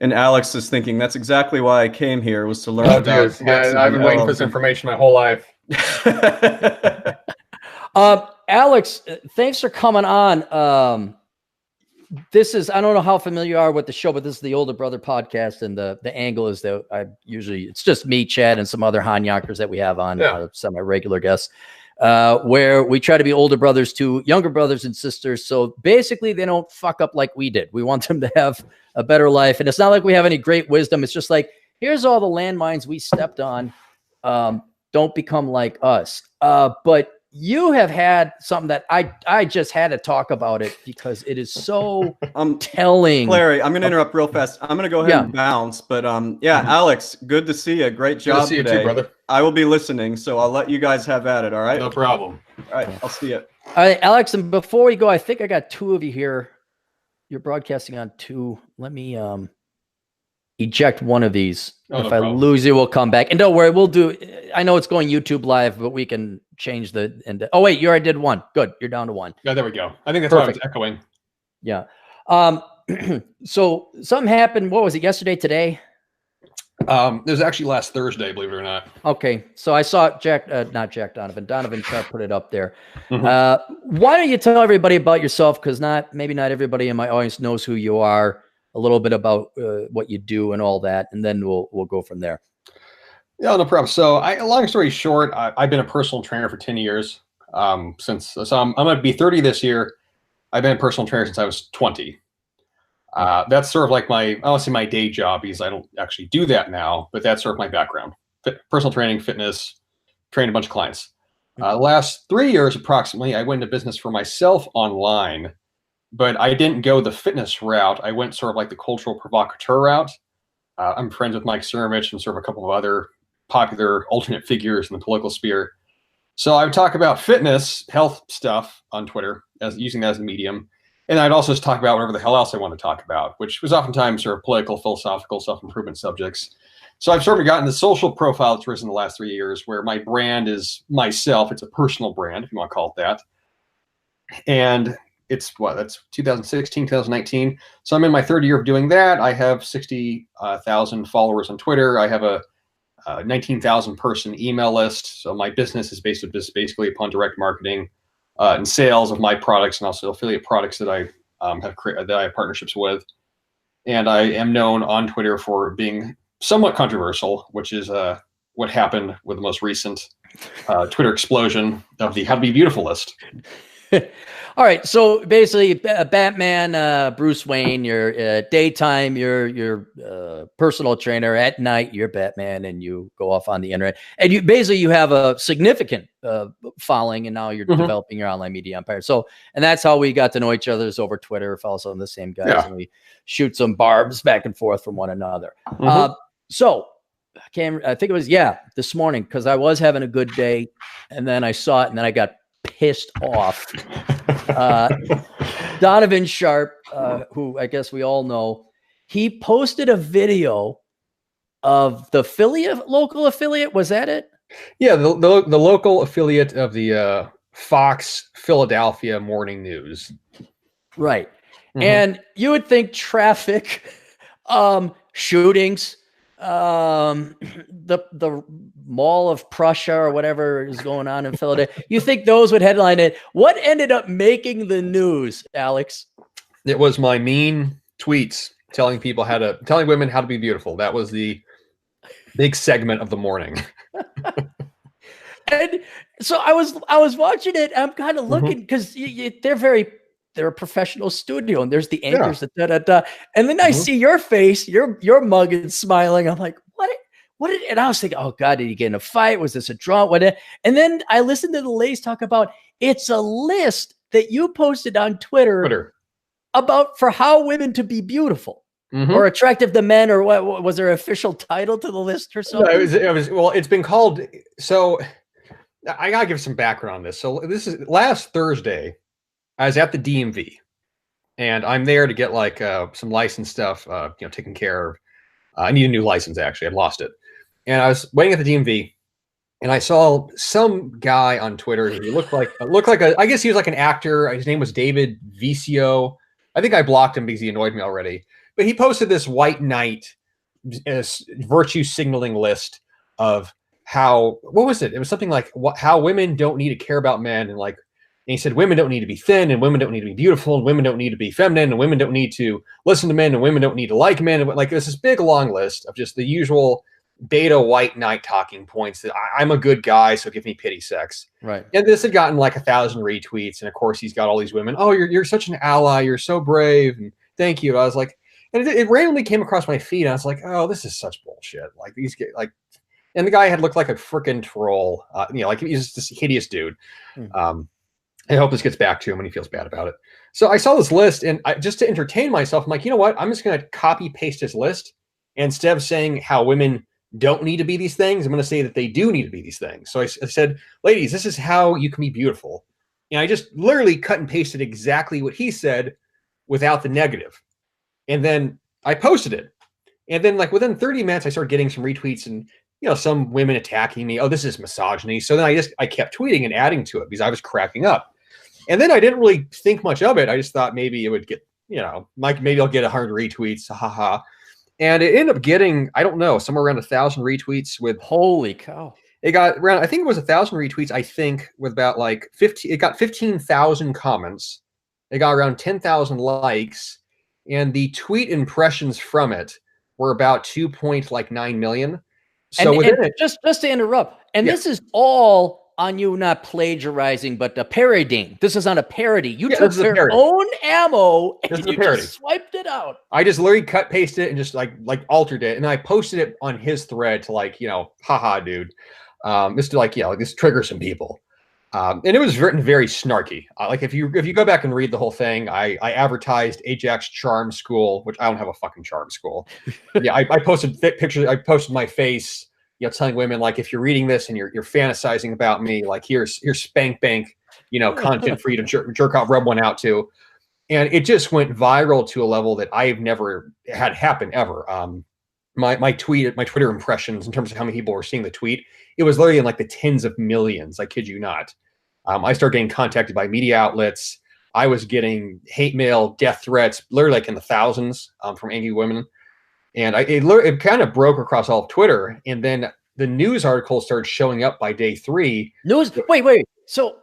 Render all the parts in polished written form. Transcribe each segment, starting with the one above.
And Alex is thinking, that's exactly why I came here, was to learn Oh, about dude, yeah, I've been waiting for this information my whole life. Alex, thanks for coming on. This is, I don't know how familiar you are with the show, but this is the Older Brother podcast, and the angle is that it's just me, Chad, and some other Hanyonkers that we have on, semi-regular guests, where we try to be older brothers to younger brothers and sisters. So basically they don't fuck up like we did. We want them to have a better life. And it's not like we have any great wisdom. It's just like, here's all the landmines we stepped on. Don't become like us. But you have had something that I just had to talk about it because it is so telling. Larry, I'm going to interrupt real fast. I'm going to go ahead and bounce. But Alex, good to see you. Great job good to see today. You too, brother. I will be listening, so I'll let you guys have at it, all right? No problem. All right, I'll see you. All right, Alex, and before we go, I think I got two of you here. You're broadcasting on two. Let me eject one of these. If I lose you, we'll come back. And don't worry, we'll do. I know it's going YouTube live, but we can change the. Oh wait, you already did one. Good, you're down to one. Yeah, there we go. I think that's why I was echoing. Yeah. So something happened. What was it? Yesterday? Today? It was actually last Thursday, believe it or not. Okay, so I saw not Jack Donovan. Donovan Sharp put it up there. Why don't you tell everybody about yourself? Because maybe not everybody in my audience knows who you are. A little bit about what you do and all that, and then we'll go from there. Yeah, no problem. So, long story short, I've been a personal trainer for 10 years. I'm going to be 30 this year. I've been a personal trainer since I was 20. That's sort of like I don't say my day job because I don't actually do that now, but that's sort of my background. Personal training, fitness, trained a bunch of clients. Last 3 years, approximately, I went into business for myself online. But I didn't go the fitness route. I went sort of like the cultural provocateur route. I'm friends with Mike Cernovich and sort of a couple of other popular alternate figures in the political sphere. So I would talk about fitness, health stuff on Twitter, using that as a medium. And I'd also just talk about whatever the hell else I want to talk about, which was oftentimes sort of political, philosophical, self-improvement subjects. So I've sort of gotten the social profile that's risen in the last 3 years where my brand is myself. It's a personal brand, if you want to call it that. And it's that's 2016, 2019. So I'm in my third year of doing that. I have 60,000 followers on Twitter. I have a 19,000 person email list. So my business is basically upon direct marketing and sales of my products and also affiliate products that I have partnerships with. And I am known on Twitter for being somewhat controversial, which is what happened with the most recent Twitter explosion of the How to Be Beautiful list. All right, so basically, Batman, Bruce Wayne. You're daytime, you're personal trainer. At night, you're Batman, and you go off on the internet. And you have a significant following, and now you're developing your online media empire. So, and that's how we got to know each other, is over Twitter. Follow some of the same guys, and we shoot some barbs back and forth from one another. So I think it was this morning, because I was having a good day, and then I saw it, and then I got pissed off. Donovan Sharp, who I guess we all know, he posted a video of the local affiliate. Was that it? Yeah, the local affiliate of the Fox Philadelphia Morning News. Right. And you would think traffic, shootings, the Mall of Prussia or whatever is going on in Philadelphia, you think those would headline it. What ended up making the news, Alex? It was my mean tweets telling women how to be beautiful. That was the big segment of the morning. And so I was watching it. I'm kind of looking, because they're a professional studio, and there's the anchors, and then I see your face, your mug and smiling. I'm like, and I was thinking, oh God, did he get in a fight? Was this a draw? And then I listened to the ladies talk about, it's a list that you posted on Twitter. About for how women to be beautiful or attractive to men, or what was there an official title to the list or something? No, well, it's been called. So I gotta give some background on this. So this is last Thursday. I was at the DMV, and I'm there to get some license stuff, taken care of. I need a new license, actually. I'd lost it. And I was waiting at the DMV, and I saw some guy on Twitter who looked like I guess he was like an actor. His name was David Vicio. I think I blocked him because he annoyed me already. But he posted this white knight virtue signaling list of how, what was it? It was something like how women don't need to care about men, and like, and he said women don't need to be thin, and women don't need to be beautiful, and women don't need to be feminine, and women don't need to listen to men, and women don't need to like men. And like, there's this big long list of just the usual beta white knight talking points that I'm a good guy, so give me pity sex. Right. And this had gotten like 1,000 retweets, and of course he's got all these women. Oh, you're such an ally. You're so brave, and thank you. I was like, and it randomly came across my feed. And I was like, oh, this is such bullshit. Like these like. And the guy had looked like a freaking troll. You know, like he's this hideous dude. I hope this gets back to him when he feels bad about it. So I saw this list, and just to entertain myself, I'm like, you know what? I'm just going to copy paste his list. And instead of saying how women don't need to be these things, I'm going to say that they do need to be these things. So I said, ladies, this is how you can be beautiful. And I just literally cut and pasted exactly what he said without the negative. And then I posted it. And then like within 30 minutes, I started getting some retweets and, you know, some women attacking me. Oh, this is misogyny. So then I kept tweeting and adding to it because I was cracking up. And then I didn't really think much of it. I just thought maybe it would get, you know, like maybe I'll get 100 retweets. Haha. And it ended up getting, I don't know, somewhere around 1,000 retweets with, holy cow. It got around, I think it was 1,000 retweets, I think, with about like 15, it got 15,000 comments. It got around 10,000 likes. And the tweet impressions from it were about 2.9 million. So and just to interrupt, and this is all on you not plagiarizing, but parodying. This is on a parody. You took their own ammo and you just swiped it out. I just literally cut, pasted it, and just like altered it, and I posted it on his thread to like, you know, haha, dude, just to like, yeah, like this triggers some people, and it was written very snarky. Like if you go back and read the whole thing, I advertised Ajax Charm School, which I don't have a fucking charm school. Yeah, I posted pictures. I posted my face, you know, telling women like, if you're reading this and you're fantasizing about me, like here's spank bank, you know, content for you to jerk off, rub one out to. And it just went viral to a level that I've never had happen ever. My Twitter impressions in terms of how many people were seeing the tweet, it was literally in like the tens of millions. I kid you not. I started getting contacted by media outlets. I was getting hate mail, death threats, literally like in the thousands from angry women. And it kind of broke across all of Twitter. And then the news articles started showing up by day 3. Wait. So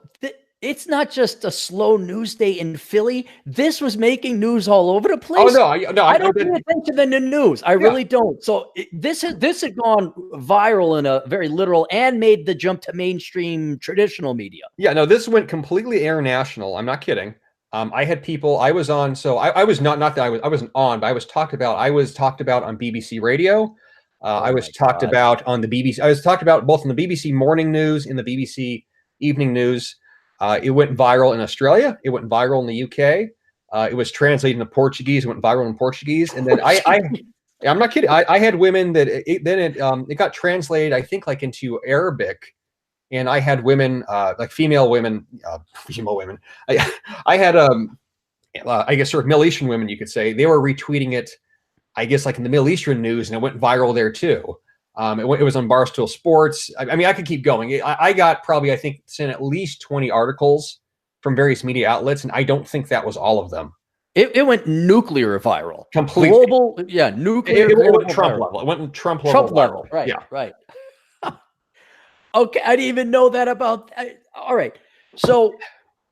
it's not just a slow news day in Philly. This was making news all over the place. Oh, no. I don't pay attention to the news. I really don't. So this had gone viral in a very literal and made the jump to mainstream traditional media. Yeah, no, this went completely international. I'm not kidding. I had people I was on. So I was not that I wasn't on, but I was talked about on BBC Radio. I was talked about on the BBC. I was talked about both in the BBC morning news and the BBC evening news. It went viral in Australia. It went viral in the UK. It was translated into Portuguese. It went viral in Portuguese. And then I'm not kidding. I had women that it got translated, I think, like into Arabic. And I had women, like female women. I had, I guess, sort of Middle Eastern women, you could say. They were retweeting it, I guess, like in the Middle Eastern news, and it went viral there too. It was on Barstool Sports. I mean, I could keep going. I got probably, I think, sent at least 20 articles from various media outlets, and I don't think that was all of them. It went nuclear viral. Completely. Global, nuclear. It went Trump level. It went Trump level. Right, yeah. Right. Okay, I didn't even know that about. All right. So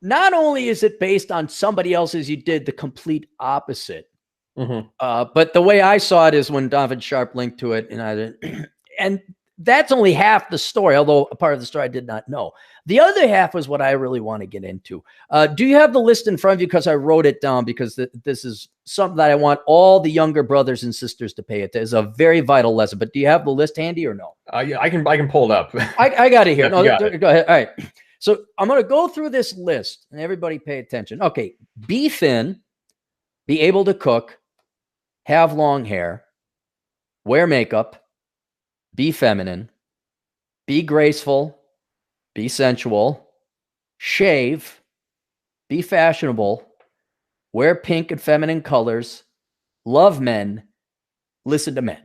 not only is it based on somebody else's, you did the complete opposite. But the way I saw it is when Donovan Sharp linked to it, and that's only half the story, although a part of the story I did not know. The other half was what I really want to get into. Do you have the list in front of you? Because I wrote it down, because this is something that I want all the younger brothers and sisters to pay attention. It's a very vital lesson. But do you have the list handy or no? Yeah, I can pull it up. I got it here. No, go ahead. All right. So I'm going to go through this list, and everybody pay attention. Okay. Be thin, be able to cook, have long hair, wear makeup, be feminine, be graceful, be sensual, shave, be fashionable, wear pink and feminine colors, love men, listen to men.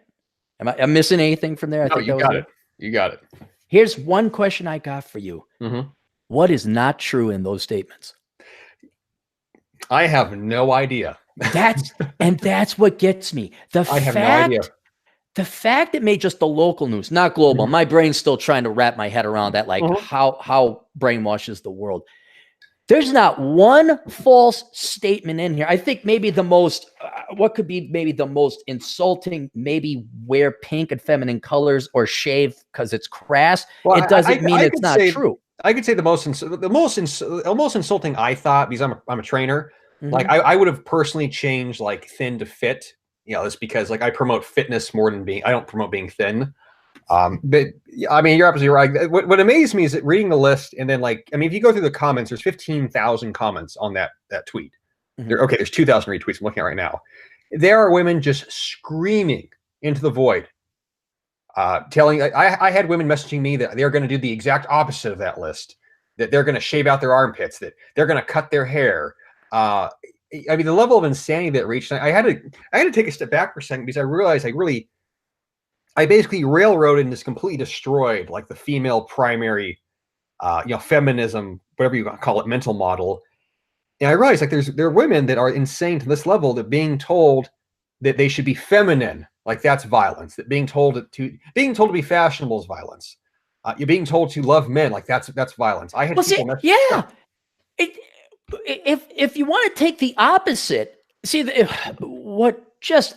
Am I missing anything from there? No, you got it. You got it. Here's one question I got for you. What is not true in those statements? I have no idea. That's what gets me. I have no idea. The fact it made just the local news, not global. My brain's still trying to wrap my head around that, like how brainwashes the world. There's not one false statement in here. I think maybe the most, what could be maybe the most insulting, maybe wear pink and feminine colors or shave because it's crass. Well, it doesn't mean it's not true. I could say the most insulting I thought, because I'm a trainer, like I would have personally changed like thin to fit, you know, it's because like I promote fitness more than I don't promote being thin. But I mean, you're absolutely right. What amazed me is that reading the list, and then like, I mean, if you go through the comments, there's 15,000 comments on that tweet. There's 2,000 retweets I'm looking at right now. There are women just screaming into the void, telling. I had women messaging me that they're going to do the exact opposite of that list. That they're going to shave out their armpits. That they're going to cut their hair. I mean, the level of insanity that reached. I had to take a step back for a second because I realized I basically railroaded and just completely destroyed like the female primary, feminism, whatever you want to call it, mental model. And I realized like there are women that are insane to this level that being told that they should be feminine, like that's violence. That being told to be fashionable is violence. You're being told to love men, like that's violence. I had if you want to take the opposite,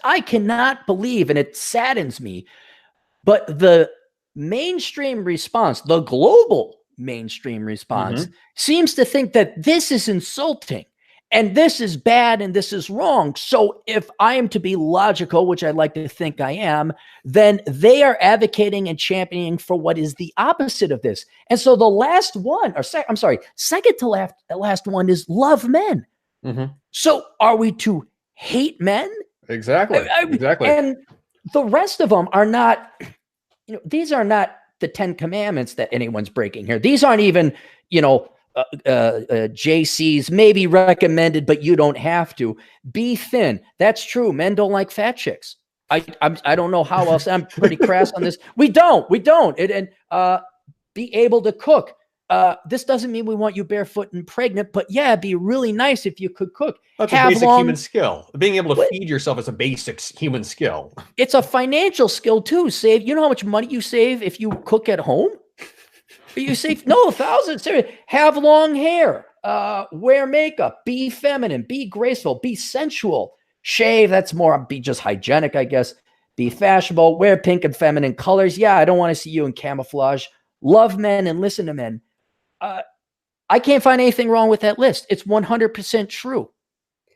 I cannot believe, and it saddens me. But the mainstream response, the global mainstream response, seems to think that this is insulting and this is bad and this is wrong. So if I am to be logical, which I like to think I am, then they are advocating and championing for what is the opposite of this. And so the last one, second to last one is love men. So are we to hate men? Exactly. Exactly. And the rest of them are not, these are not the 10 commandments that anyone's breaking here. These aren't even, JC's maybe recommended, but you don't have to. Be thin. That's true. Men don't like fat chicks. I don't know how else. I'm pretty crass on this. We don't. Be able to cook. This doesn't mean we want you barefoot and pregnant, but yeah, it'd be really nice if you could cook. That's a basic human skill. Being able to feed yourself is a basic human skill. It's a financial skill too. You know how much money you save if you cook at home? You save thousands. Have long hair. Wear makeup. Be feminine. Be graceful. Be sensual. Shave. That's more. Be just hygienic, I guess. Be fashionable. Wear pink and feminine colors. Yeah, I don't want to see you in camouflage. Love men and listen to men. I can't find anything wrong with that list. It's 100% true.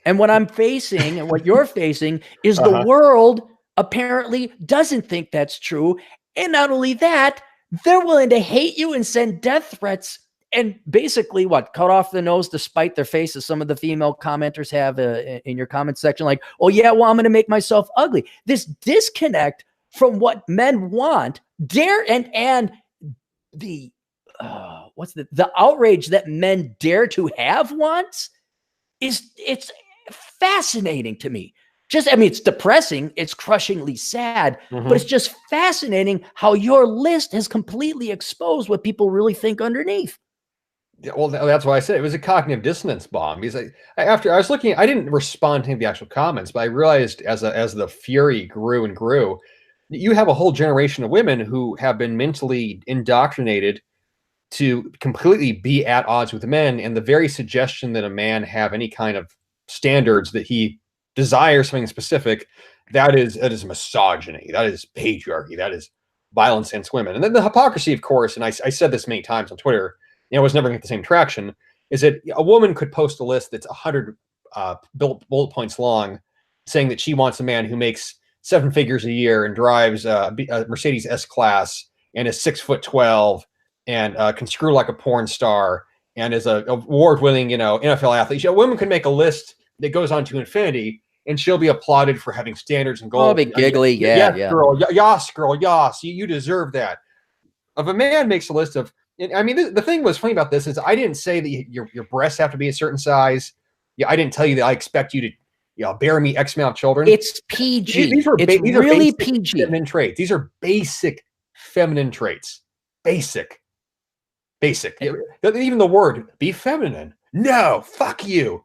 And what I'm facing and what you're facing is the world apparently doesn't think that's true. And not only that, they're willing to hate you and send death threats and basically cut off the nose to spite their faces. Some of the female commenters have in your comment section, like, oh yeah, well, I'm going to make myself ugly. This disconnect from what men want, and the outrage that men dare to have wants it's fascinating to me. It's depressing. It's crushingly sad, but it's just fascinating how your list has completely exposed what people really think underneath. Yeah, well, that's why I said it was a cognitive dissonance bomb. Because after I was looking, I didn't respond to the actual comments, but I realized as the fury grew and grew, you have a whole generation of women who have been mentally indoctrinated to completely be at odds with men, and the very suggestion that a man have any kind of standards that he desires something specific, that is misogyny, that is patriarchy, that is violence against women. And then the hypocrisy, of course, and I said this many times on Twitter, was never going to get the same traction, is that a woman could post a list that's 100 bullet points long, saying that she wants a man who makes 7 figures a year and drives a Mercedes S-Class and is 6'12" and can screw like a porn star and is a award-winning, NFL athlete. A woman can make a list that goes on to infinity, and she'll be applauded for having standards and goals. Oh, be giggly, yeah. Girl, yas, girl, yas. You deserve that. If a man makes a list of, the thing was funny about this is I didn't say that your breasts have to be a certain size. Yeah, I didn't tell you that I expect you to, bear me X amount of children. It's PG. These are really PG. Feminine traits. These are basic feminine traits. Basic. Even the word be feminine. No, fuck you.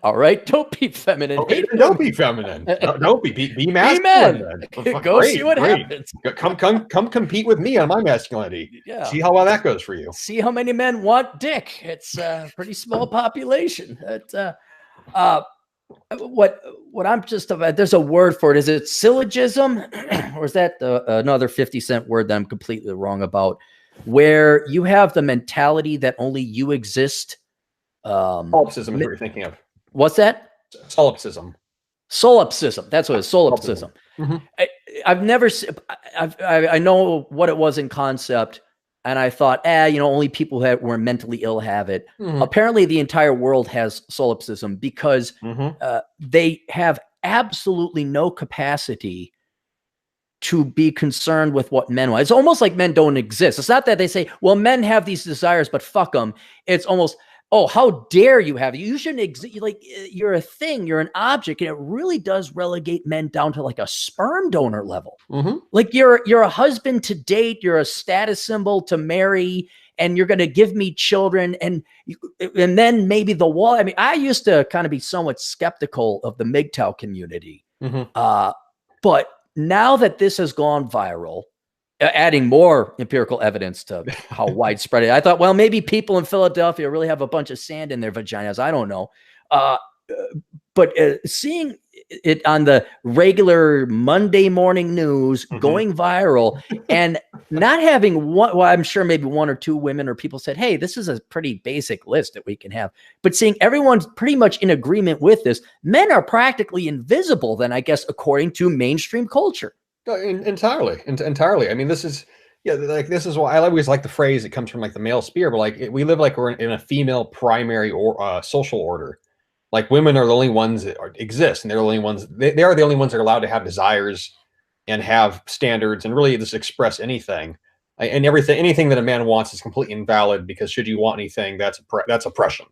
All right, don't be feminine. Okay, don't be feminine. Don't be masculine. Go see what happens. Come compete with me on my masculinity. Yeah. See how well that goes for you. See how many men want dick. It's a pretty small population. What I'm just about, there's a word for it. Is it syllogism? Or is that another 50-cent word that I'm completely wrong about? Where you have the mentality that only you exist. Solipsism is what you're thinking of. What's that? Solipsism. Solipsism. That's what it is. Solipsism. Mm-hmm. I've never. I know what it was in concept, and I thought, only people who were mentally ill have it. Mm-hmm. Apparently, the entire world has solipsism because they have absolutely no capacity to be concerned with what men want. It's almost like men don't exist. It's not that they say, well, men have these desires, but fuck them. It's almost, oh, how dare you have it? You shouldn't exist. Like, you're a thing, you're an object. And it really does relegate men down to like a sperm donor level. Mm-hmm. Like you're a husband to date, you're a status symbol to marry, and you're going to give me children. And then maybe the wall. I mean, I used to kind of be somewhat skeptical of the MGTOW community. Mm-hmm. But now that this has gone viral, adding more empirical evidence to how widespread it is, I thought, well, maybe people in Philadelphia really have a bunch of sand in their vaginas. I don't know. But seeing it on the regular Monday morning news going viral and not having one, well, I'm sure maybe one or two women or people said, hey, this is a pretty basic list that we can have. But seeing everyone's pretty much in agreement with this, men are practically invisible then, I guess, according to mainstream culture. Entirely. I mean, this is why I always like the phrase. It comes from like the male sphere, but like we live like we're in a female primary or social order. Like women are the only ones that exist, and they're the only ones. They are the only ones that are allowed to have desires and have standards and really just express anything. And anything that a man wants is completely invalid because should you want anything, that's oppression.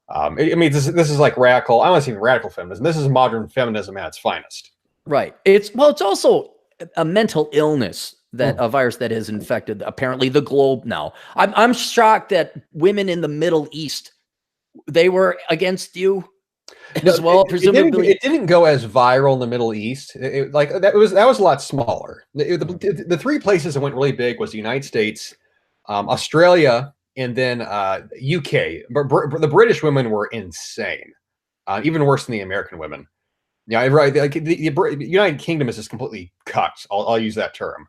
I mean, this is like radical. I don't want to say radical feminism. This is modern feminism at its finest. Right. It's also a mental illness that a virus that has infected apparently the globe now. I'm shocked that women in the Middle East, they were against you as well. Presumably, it didn't go as viral in the Middle East. That was a lot smaller. The three places that went really big was the United States, Australia, and then UK. But the British women were insane, even worse than the American women. Yeah, right. Like the United Kingdom is just completely cut. I'll use that term.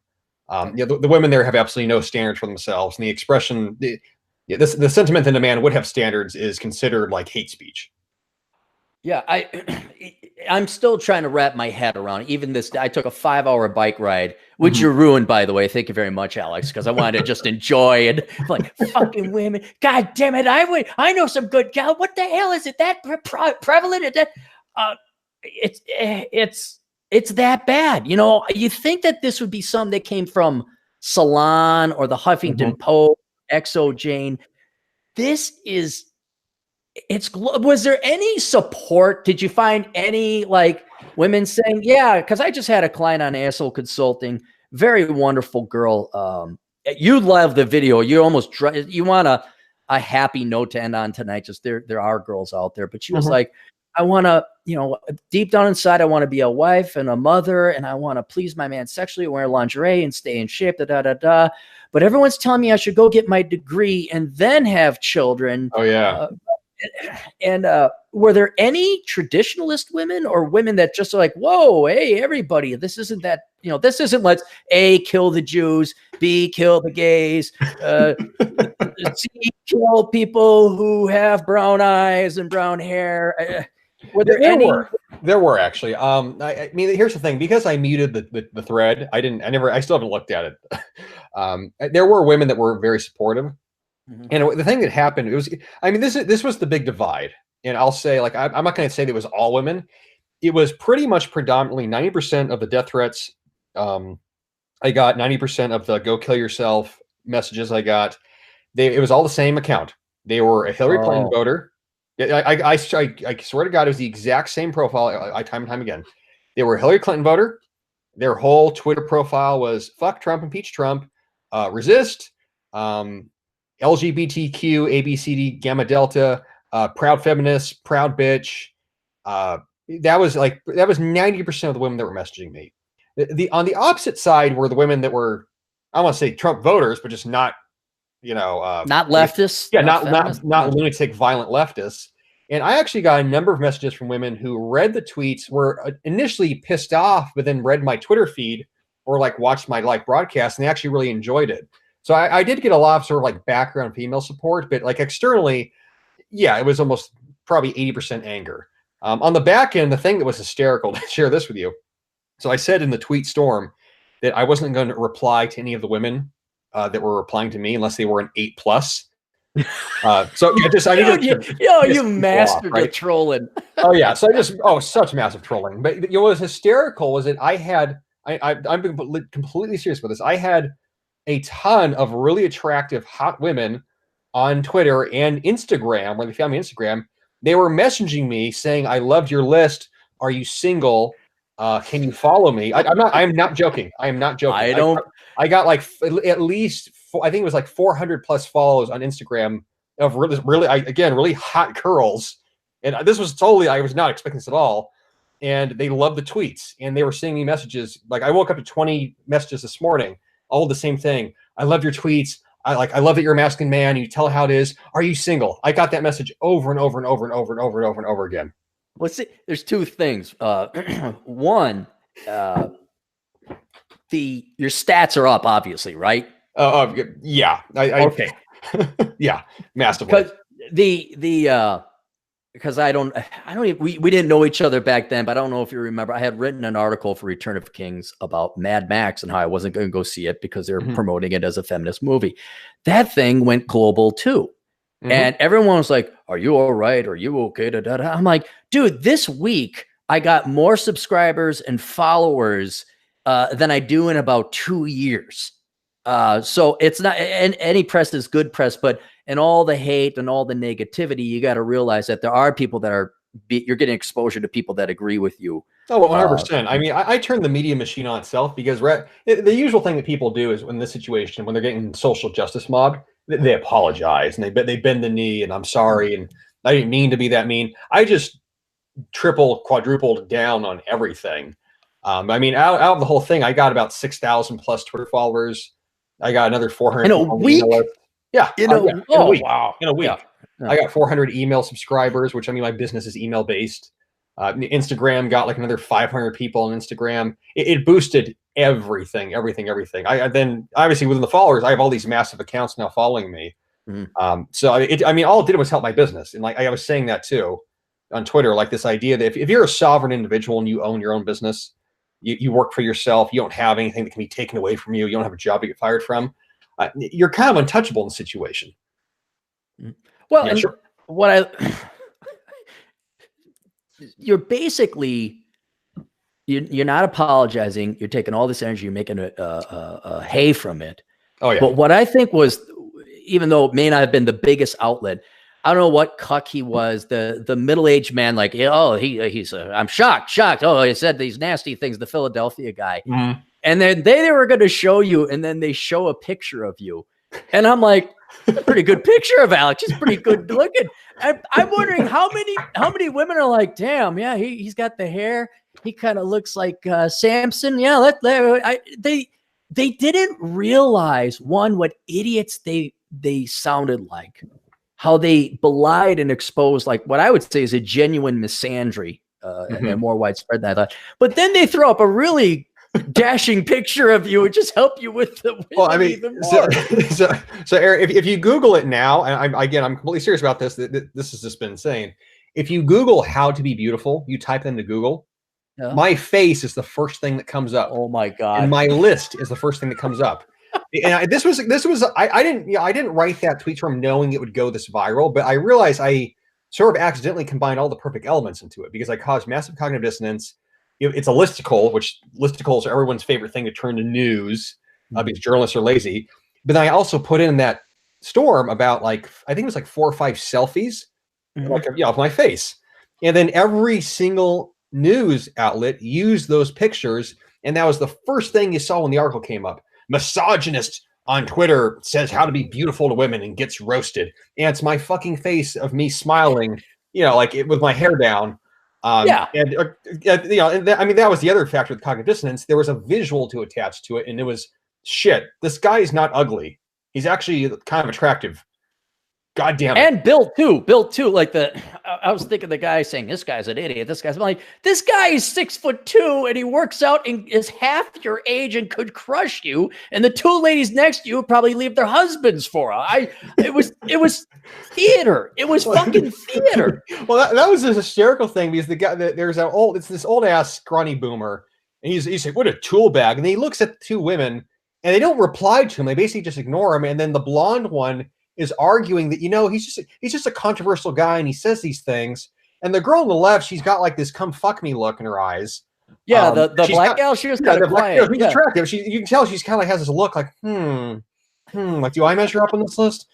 The women there have absolutely no standards for themselves, and the expression, the sentiment that a man would have standards is considered like hate speech. Yeah, I'm still trying to wrap my head around it. Even this, I took a 5-hour bike ride, which you ruined, by the way. Thank you very much, Alex, because I wanted to just enjoy it. Like, fucking women, god damn it! I know some good gal. What the hell is it that prevalent? It's that bad. You know, you think that this would be something that came from Salon or the Huffington Post, Exo Jane. This is. Was there any support? Did you find any like women saying, yeah, because I just had a client on Asshole Consulting, very wonderful girl. You love the video. You almost you want a happy note to end on tonight. Just there are girls out there, but she was like, I want to, deep down inside, I want to be a wife and a mother, and I want to please my man sexually, wear lingerie and stay in shape, But everyone's telling me I should go get my degree and then have children. Oh yeah. And were there any traditionalist women or women that just are like, whoa, hey, everybody, this isn't that, this isn't let's A, kill the Jews, B, kill the gays, C, kill people who have brown eyes and brown hair. Were there any? There were actually. I mean, here's the thing. Because I muted the thread, I still haven't looked at it. There were women that were very supportive. And the thing that happened, this was the big divide. And I'll say, like, I'm not going to say that it was all women. It was pretty much predominantly 90% of the death threats. I got 90% of the go kill yourself messages I got. It was all the same account. They were a Hillary Clinton voter. I swear to God, it was the exact same profile time and time again. They were a Hillary Clinton voter. Their whole Twitter profile was fuck Trump, impeach Trump, resist, LGBTQ, ABCD, Gamma Delta, proud feminist, proud bitch. That was 90% of the women that were messaging me. On the opposite side were the women that were, I want to say Trump voters, but just not, not leftists. Yeah, not lunatic, violent leftists. And I actually got a number of messages from women who read the tweets, were initially pissed off, but then read my Twitter feed or like watched my live broadcast, and they actually really enjoyed it. So I did get a lot of sort of like background female support, but like externally, yeah, it was almost probably 80% anger. On the back end, the thing that was hysterical, to share this with you. So I said in the tweet storm that I wasn't going to reply to any of the women that were replying to me unless they were an 8+. So yeah, you mastered the trolling. Oh yeah, so such massive trolling. But what was hysterical was that I'm completely serious with this. I had a ton of really attractive hot women on Twitter and Instagram, where they found me on Instagram. They were messaging me saying, "I loved your list. Are you single? Can you follow me?" I'm not joking. I am not joking. I got like at least I think it was like 400+ follows on Instagram of really hot girls. And this was I was not expecting this at all. And they loved the tweets, and they were sending me messages. Like I woke up to 20 messages this morning, all the same thing. I love your tweets. I love that you're a masculine man. You tell how it is. Are you single? I got that message over and over and over and over and over and over and over again. There's two things. One, your stats are up, obviously, right? Yeah. Okay. Yeah, massively. Because I don't even, we didn't know each other back then, but I don't know if you remember, I had written an article for Return of Kings about Mad Max and how I wasn't going to go see it because they're promoting it as a feminist movie. That thing went global too. And everyone was like, "Are you all right? Are you okay?" I'm like, dude, this week I got more subscribers and followers than I do in about 2 years. So it's not, and any press is good press, but in all the hate and all the negativity, you got to realize that there are people that you're getting exposure to people that agree with you. Oh, 100%. I mean, I turn the media machine on itself because the usual thing that people do is in this situation, when they're getting social justice mobbed, they apologize and they bend the knee and I'm sorry. And I didn't mean to be that mean. I just quadrupled down on everything. I mean, out of the whole thing, I got about 6,000+ Twitter followers. I got another 400 in a week. Yeah, in a week. Wow, in a week. Yeah. I got 400 email subscribers, which I mean, my business is email based. Instagram got like another 500 people on Instagram. It boosted everything. I then obviously within the followers, I have all these massive accounts now following me. So I mean, all it did was help my business, and like I was saying that too on Twitter, like this idea that if you're a sovereign individual and you own your own business. You work for yourself. You don't have anything that can be taken away from you. You don't have a job to get fired from. You're kind of untouchable in the situation. Well, yeah, sure. You're basically, you're not apologizing. You're taking all this energy. You're making a hay from it. Oh yeah. But what I think was, even though it may not have been the biggest outlet, I don't know what cuck he was, the middle-aged man, like, oh, he's I'm shocked. Oh, he said these nasty things, the Philadelphia guy. And then they were going to show you, and then they show a picture of you. And I'm like, pretty good picture of Alex. He's pretty good looking. I'm wondering how many women are like, damn, yeah, he's got the hair. He kind of looks like Samson. Yeah, they didn't realize, one, what idiots they sounded like. How they belied and exposed, like what I would say is a genuine misandry, and more widespread than I thought. But then they throw up a really dashing picture of you and just help you with the. Well, I mean, so Eric, if you Google it now, and I'm completely serious about this. This has just been insane. If you Google how to be beautiful, you type into Google. Yeah. My face is the first thing that comes up. Oh my God! And my list is the first thing that comes up. And this was I didn't write that tweet from knowing it would go this viral, but I realized I sort of accidentally combined all the perfect elements into it because I caused massive cognitive dissonance. It's a listicle, which listicles are everyone's favorite thing to turn to news because journalists are lazy. But then I also put in that storm about like I think it was like 4 or 5 selfies, of my face, and then every single news outlet used those pictures, and that was the first thing you saw when the article came up. Misogynist on Twitter says how to be beautiful to women and gets roasted. And it's my fucking face of me smiling, like with my hair down. Yeah. And that was the other factor with cognitive dissonance. There was a visual to attach to it, and it was shit. This guy is not ugly. He's actually kind of attractive. God damn it. And built too. Like I was thinking the guy saying, this guy's an idiot. This guy is 6'2" and he works out and is half your age and could crush you. And the two ladies next to you would probably leave their husbands for her. It was theater. It was fucking theater. Well, that was a hysterical thing because the guy, it's this old ass scrawny boomer. And he's like, what a tool bag. And then he looks at the two women and they don't reply to him. They basically just ignore him. And then the blonde one is arguing that, he's just a controversial guy and he says these things. And the girl on the left, she's got like this come fuck me look in her eyes. Yeah, the black gal, she was kind of quiet. She's attractive. You can tell she's kind of like has this look like, like, do I measure up on this list?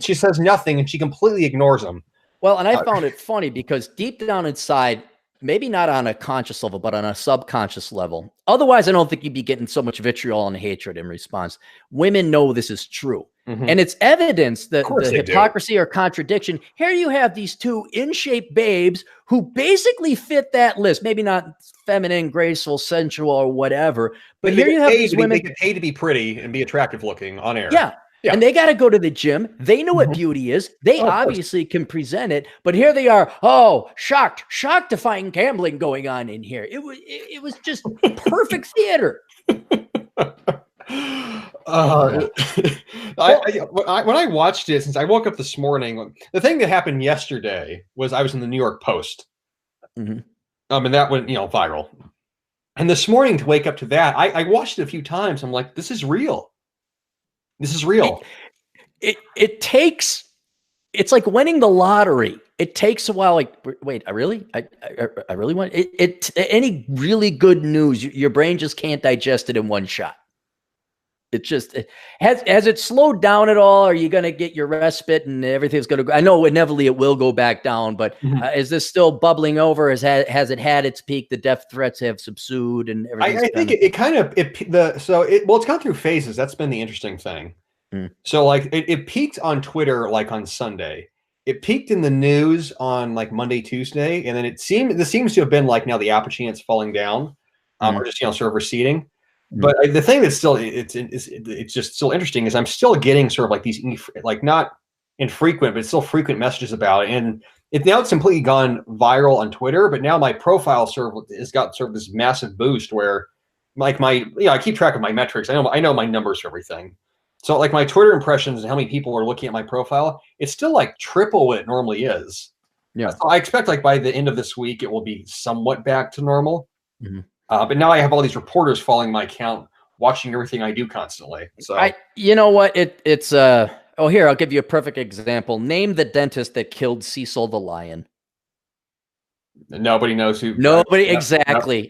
She says nothing and she completely ignores him. Well, and I found it funny because deep down inside, maybe not on a conscious level, but on a subconscious level. Otherwise, I don't think you'd be getting so much vitriol and hatred in response. Women know this is true. Mm-hmm. And it's evidence that the hypocrisy or contradiction. Here you have these two in-shape babes who basically fit that list. Maybe not feminine, graceful, sensual, or whatever. But here you have these women. They get paid to be pretty and be attractive looking on air. Yeah. And they got to go to the gym. They know what beauty is. They obviously can present it. But here they are. Oh, shocked to find gambling going on in here. It was just perfect theater. When I watched it, since I woke up this morning, the thing that happened yesterday was I was in the New York Post. Mm-hmm. And that went, viral. And this morning to wake up to that, I watched it a few times. I'm like, this is real. This is real. It takes, it's like winning the lottery. It takes a while. Like, wait, I really want it. Any really good news, your brain just can't digest it in one shot. Has it slowed down at all? Are you going to get your respite and everything's going to go? I know inevitably it will go back down, but is this still bubbling over? Has it had its peak? The death threats have subsued and everything. I think it's gone through phases. That's been the interesting thing. So like it peaked on Twitter, like on Sunday. It peaked in the news on like Monday, Tuesday. And then this seems to have been like now the apple chance falling down or just, sort of receding. But the thing that's still it's just still interesting is I'm still getting sort of like these like not infrequent but still frequent messages about it, and it's completely gone viral on Twitter. But now my profile sort of has got sort of this massive boost where like I keep track of my metrics. I know my numbers for everything. So like my Twitter impressions and how many people are looking at my profile, it's still like triple what it normally is. Yeah. So I expect like by the end of this week it will be somewhat back to normal. Mm-hmm. But now I have all these reporters following my account, watching everything I do constantly. So you know what? It's here, I'll give you a perfect example. Name the dentist that killed Cecil the lion. Nobody knows who. Nobody. Exactly.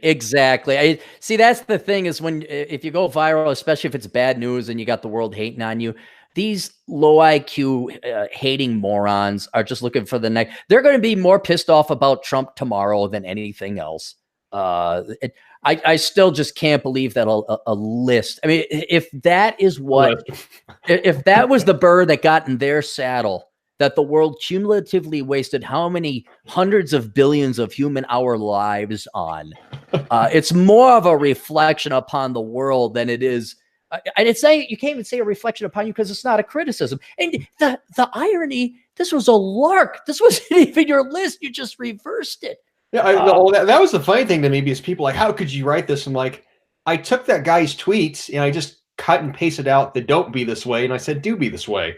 I see. That's the thing is if you go viral, especially if it's bad news and you got the world hating on you, these low IQ hating morons are just looking for the next. They're going to be more pissed off about Trump tomorrow than anything else. I still just can't believe that a list. I mean, if that is if that was the bird that got in their saddle, that the world cumulatively wasted how many hundreds of billions of human hour lives on, it's more of a reflection upon the world than it is. And it's saying you can't even say a reflection upon you because it's not a criticism. And the irony, this was a lark. This wasn't even your list. You just reversed it. Yeah, that was the funny thing to me because people like, how could you write this? I'm like, I took that guy's tweets and I just cut and pasted out the don't be this way. And I said, do be this way.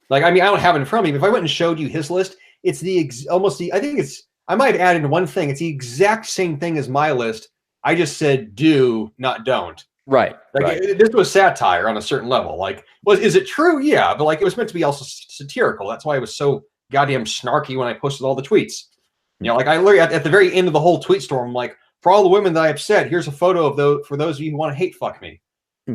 Like, I mean, I don't have it in front of me. But if I went and showed you his list, it's I might have added one thing. It's the exact same thing as my list. I just said do, not don't. Right. Like this was satire on a certain level. Like, is it true? Yeah. But like, it was meant to be also satirical. That's why it was so goddamn snarky when I posted all the tweets. Like I literally at the very end of the whole tweet storm, I'm like, for all the women that I upset, here's a photo of those for those of you who want to hate fuck me.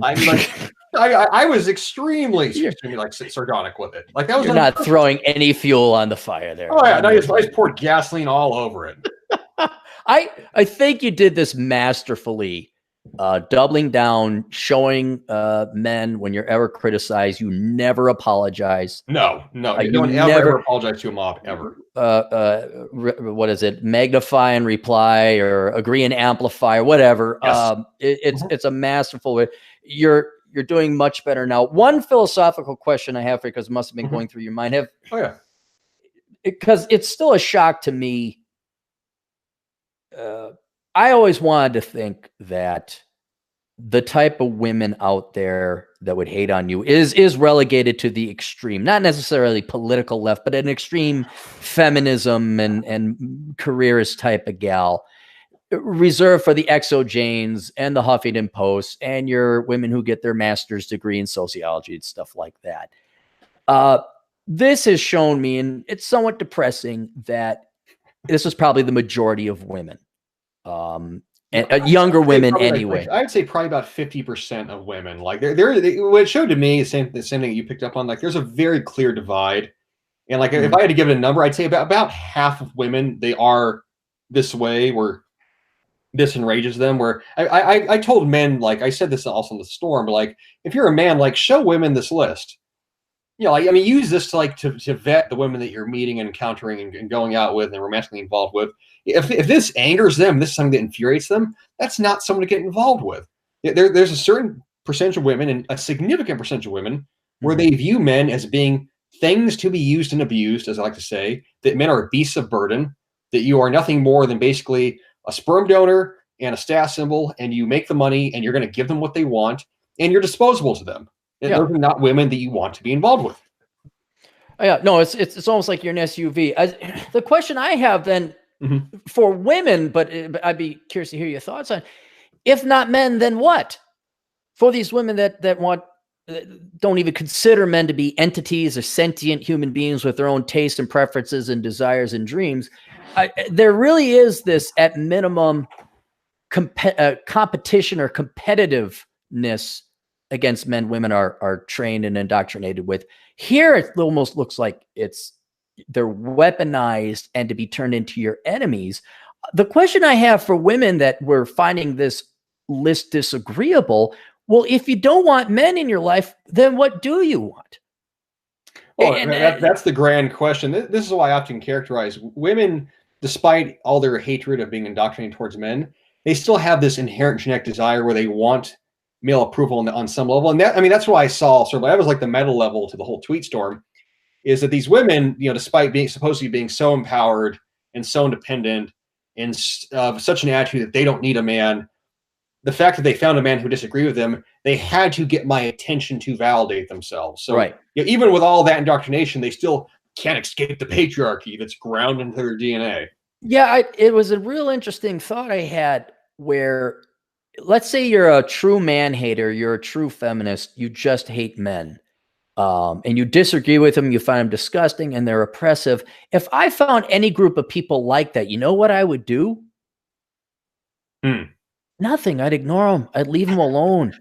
I'm like, I was extremely like sardonic with it. Like that was You're not throwing any fuel on the fire there. Oh yeah, no, I just poured gasoline all over it. I think you did this masterfully doubling down, showing men when you're ever criticized, you never apologize. No, you You don't ever apologize to a mob ever. What is it? Magnify and reply, or agree and amplify, or whatever. Yes. It's a masterful way. You're doing much better now. One philosophical question I have for you, because it must have been going through your mind. Because it's still a shock to me. I always wanted to think that the type of women out there that would hate on you is relegated to the extreme, not necessarily political left, but an extreme feminism and careerist type of gal, reserved for the exogenes and the Huffington Post and your women who get their master's degree in sociology and stuff like that. This has shown me, and it's somewhat depressing, that this is probably the majority of women. And younger women anyway. I'd say probably about 50% of women. Like what it showed to me is the same thing you picked up on. Like there's a very clear divide, and like if I had to give it a number, I'd say about half of women, they are this way, where this enrages them. Where I told men, like I said this also in the storm, but like if you're a man, like show women this list. You know, like, I mean, use this to vet the women that you're meeting and encountering and going out with and romantically involved with. If this angers them, this is something that infuriates them, that's not someone to get involved with. There's a certain percentage of women, and a significant percentage of women, where they view men as being things to be used and abused, as I like to say, that men are beasts of burden, that you are nothing more than basically a sperm donor and a status symbol, and you make the money and you're going to give them what they want, and you're disposable to them. Those are not women that you want to be involved with. Yeah, no, it's almost like you're an SUV. The question I have then for women, but I'd be curious to hear your thoughts on, if not men, then what? For these women that don't even consider men to be entities or sentient human beings with their own tastes and preferences and desires and dreams, there really is this, at minimum, competition or competitiveness against men women are trained and indoctrinated with. Here it almost looks like they're weaponized and to be turned into your enemies. The question I have for women that were finding this list disagreeable, well, if you don't want men in your life, then what do you want? Well, that's the grand question. This is why I often characterize women, despite all their hatred of being indoctrinated towards men, they still have this inherent genetic desire where they want male approval on some level. And that's why I saw sort of, that was like the meta level to the whole tweet storm, is that these women, you know, despite being supposedly being so empowered and so independent and such an attitude that they don't need a man, the fact that they found a man who disagreed with them, they had to get my attention to validate themselves. So you know, even with all that indoctrination, they still can't escape the patriarchy that's ground into their DNA. Yeah, it was a real interesting thought I had, where let's say you're a true man hater, you're a true feminist, you just hate men, and you disagree with them, you find them disgusting and they're oppressive. If I found any group of people like that, you know what I would do? Nothing. I'd ignore them. I'd leave them alone.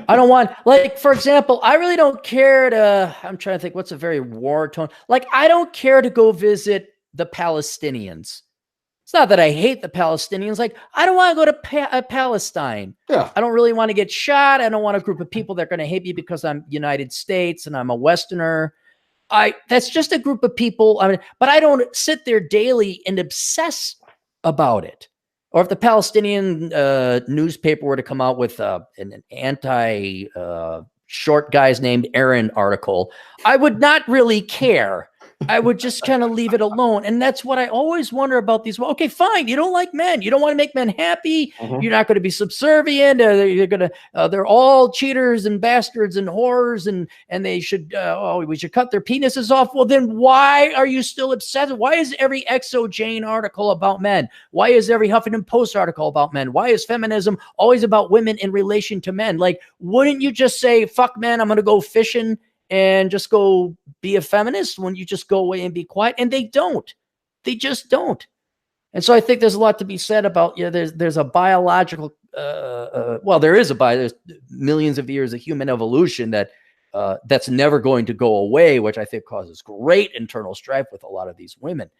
I don't want, like, for example, I really don't care to, I'm trying to think what's a very war tone. Like, I don't care to go visit the Palestinians. It's not that I hate the Palestinians. Like, I don't want to go to Palestine. Yeah. I don't really want to get shot. I don't want a group of people that are going to hate me because I'm United States and I'm a Westerner. That's just a group of people. I mean, but I don't sit there daily and obsess about it. Or if the Palestinian newspaper were to come out with an anti short guys named Aaron article, I would not really care. I would just kind of leave it alone. And that's what I always wonder about these. Well, okay, fine. You don't like men. You don't want to make men happy. You're not going to be subservient. They're all cheaters and bastards and whores, and they should, we should cut their penises off. Well, then why are you still obsessed? Why is every Exojane article about men? Why is every Huffington Post article about men? Why is feminism always about women in relation to men? Like, wouldn't you just say, fuck men, I'm going to go fishing and just go be a feminist? When you just go away and be quiet? And they just don't. And so I think there's a lot to be said about, there's a biological, there's millions of years of human evolution that's never going to go away, which I think causes great internal strife with a lot of these women.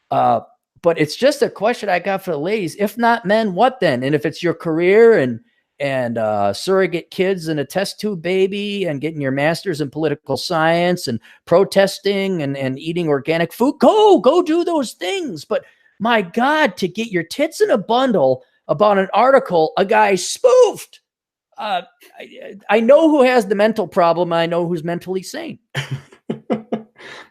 But it's just a question I got for the ladies. If not men, what then? And if it's your career and surrogate kids and a test tube baby and getting your master's in political science and protesting and eating organic food. Go do those things. But my God, to get your tits in a bundle about an article a guy spoofed. I know who has the mental problem. I know who's mentally sane.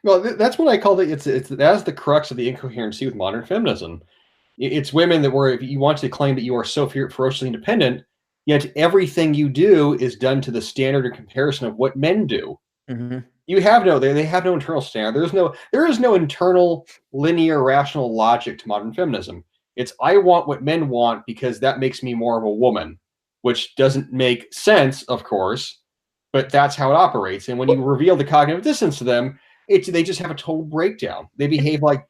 Well, that's what I call it. That's the crux of the incoherency with modern feminism. It's women that if you want to claim that you are so ferociously independent, yet everything you do is done to the standard or comparison of what men do. Mm-hmm. They have no internal standard. There is no internal linear rational logic to modern feminism. It's I want what men want because that makes me more of a woman, which doesn't make sense, of course, but that's how it operates. And when you reveal the cognitive dissonance to them, they just have a total breakdown. They behave like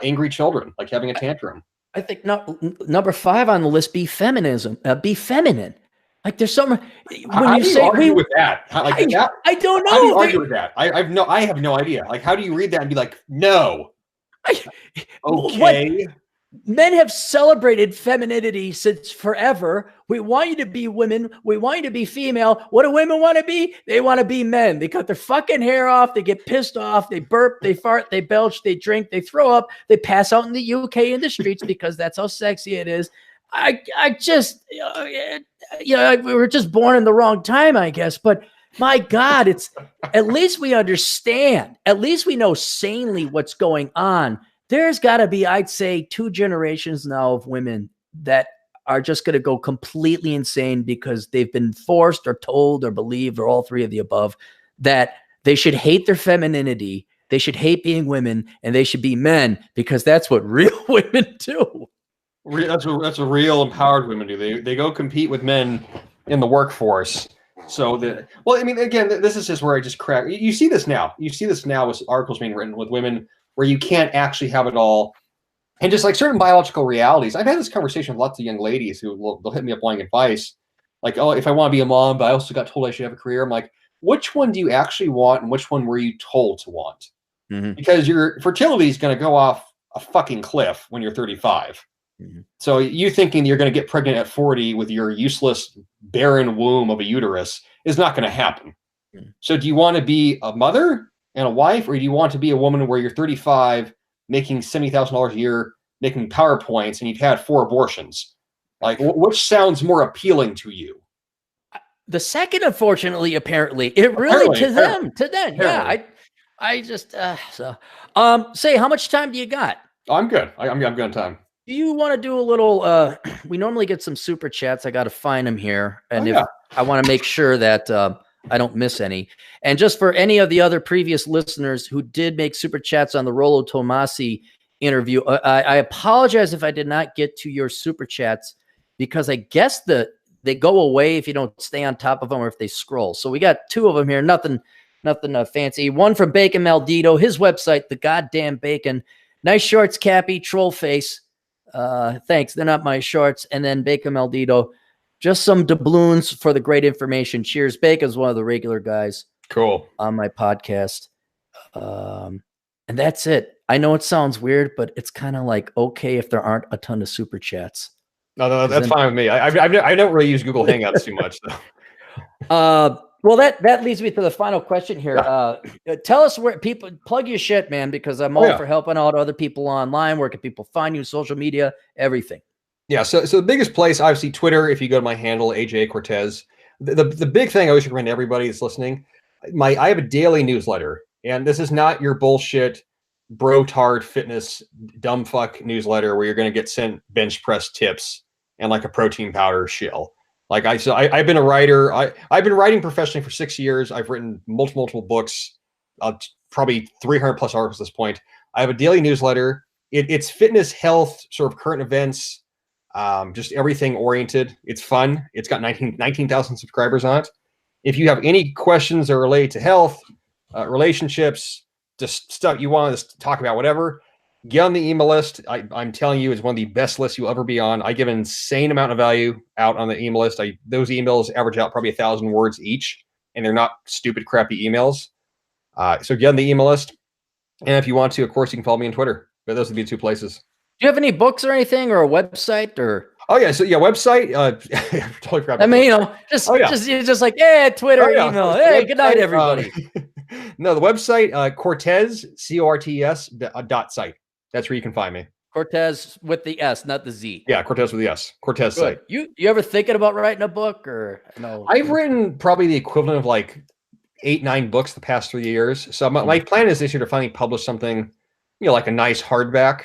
angry children, like having a tantrum. I think number 5 on the list, be feminism, be feminine. Like there's some when you say argue with that. I don't know. How do you argue with that? I have no idea. Like, how do you read that and be like, no? Okay. Men have celebrated femininity since forever. We want you to be women. We want you to be female. What do women want to be? They want to be men. They cut their fucking hair off. They get pissed off. They burp. They fart. They belch. They drink. They throw up. They pass out in the UK in the streets because that's how sexy it is. I just, we were just born in the wrong time, I guess. But my God, it's at least we understand. At least we know sanely what's going on. There's got to be, I'd say, 2 generations now of women that are just going to go completely insane because they've been forced or told or believed or all 3 of the above that they should hate their femininity, they should hate being women, and they should be men because that's what real women do. That's what real empowered women do. They go compete with men in the workforce. So again, this is just where I just crack. You see this now. You see this now with articles being written with women where you can't actually have it all. And just like certain biological realities. I've had this conversation with lots of young ladies they'll hit me up wanting advice. Like, oh, if I want to be a mom, but I also got told I should have a career. I'm like, which one do you actually want and which one were you told to want? Mm-hmm. Because your fertility is going to go off a fucking cliff when you're 35. Mm-hmm. So you thinking you're going to get pregnant at 40 with your useless, barren womb of a uterus is not going to happen. Mm-hmm. So do you want to be a mother and a wife, or do you want to be a woman where you're 35, making $70,000 a year, making PowerPoints, and you've had 4 abortions? Like, which sounds more appealing to you? The second, unfortunately, apparently, it really to them. Yeah, I just say, how much time do you got? Oh, I'm good. I'm good on time. Do you want to do a little? We normally get some super chats. I got to find them here, and I want to make sure that I don't miss any. And just for any of the other previous listeners who did make super chats on the Rollo Tomasi interview, I apologize if I did not get to your super chats because I guess they go away if you don't stay on top of them or if they scroll. So we got 2 of them here. Nothing fancy. One from Bacon Maldito, his website, The Goddamn Bacon. Nice shorts, Cappy, troll face. Thanks. They're not my shorts. And then Bacon Maldito, just some doubloons for the great information. Cheers. Bacon's one of the regular guys. Cool. On my podcast. And that's it. I know it sounds weird, but it's kind of like, okay, if there aren't a ton of super chats. No, that's fine with me. I don't really use Google Hangouts too much. Well, that leads me to the final question here. Tell us where people plug your shit, man, because I'm all for helping out other people online. Where can people find you? Social media, everything. Yeah. So the biggest place, obviously, Twitter. If you go to my handle, AJ Cortes. The big thing I always recommend to everybody that's listening. I have a daily newsletter, and this is not your bullshit bro-tard fitness dumb fuck newsletter where you're going to get sent bench press tips and like a protein powder shill. Like I've been a writer. I've been writing professionally for 6 years. I've written multiple books, probably 300 plus articles at this point. I have a daily newsletter. It's fitness, health, sort of current events, just everything oriented. It's fun. It's got 19,000 subscribers on it. If you have any questions that are related to health, relationships, just stuff you want us to talk about, whatever, get on the email list. I'm telling you, it's one of the best lists you'll ever be on. I give an insane amount of value out on the email list. Those emails average out probably 1,000 words each, and they're not stupid, crappy emails. So get on the email list. And if you want to, of course, you can follow me on Twitter. But those would be 2 places. Do you have any books or anything or a website or? Oh yeah, so yeah, website. Totally forgot. I mean, just like, Twitter, email. Hey, good night, everybody. No, the website, Cortes, Cortes .site. That's where you can find me. Cortes with the S, not the Z. Yeah, Cortes with the S. Cortes site. You ever thinking about writing a book or no? I've written probably the equivalent of like 8-9 books the past 3 years. So my plan is this year to finally publish something, like a nice hardback.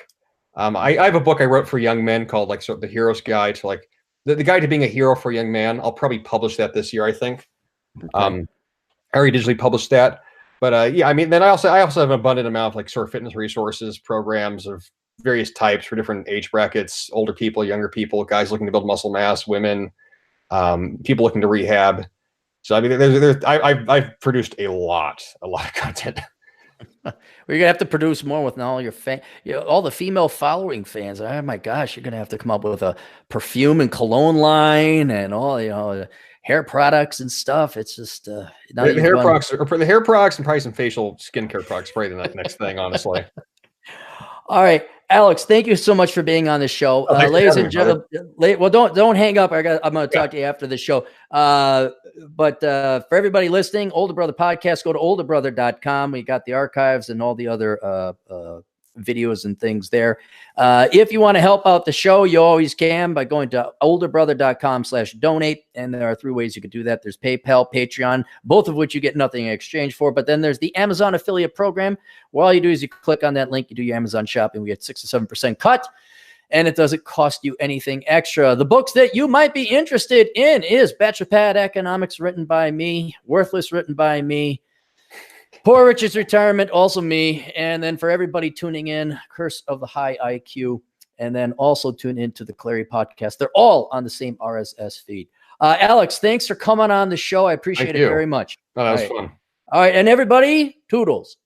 I have a book I wrote for young men called like the Hero's Guide to like the guide to being a hero for a young man. I'll probably publish that this year, I think. Okay. I already digitally published that. But yeah, I mean, then I also have an abundant amount of like sort of fitness resources, programs of various types for different age brackets, older people, younger people, guys looking to build muscle mass, women, people looking to rehab. So I mean, I've produced a lot of content. Well, you're gonna have to produce more with all your all the female following fans. Oh my gosh, you're gonna have to come up with a perfume and cologne line and all hair products and stuff. It's just the hair products and probably some facial skincare products. Probably the next thing, honestly. All right, Alex, thank you so much for being on the show. Ladies and gentlemen, well, don't hang up. I'm going to talk to you after the show. But for everybody listening, Older Brother Podcast, go to olderbrother.com. We got the archives and all the other videos and things there. If you want to help out the show, you always can by going to olderbrother.com/donate. And there are 3 ways you can do that. There's PayPal, Patreon, both of which you get nothing in exchange for. But then there's the Amazon affiliate program, where all you do is you click on that link, you do your Amazon shopping, we get 6 to 7% cut. And it doesn't cost you anything extra. The books that you might be interested in is Bachelor Pad Economics, written by me, Worthless, written by me, Poor Richard's Retirement, also me. And then for everybody tuning in, Curse of the High IQ. And then also tune into the Clary podcast. They're all on the same RSS feed. Alex, thanks for coming on the show. I appreciate it very much. Oh, that was fun. All right. And everybody, toodles.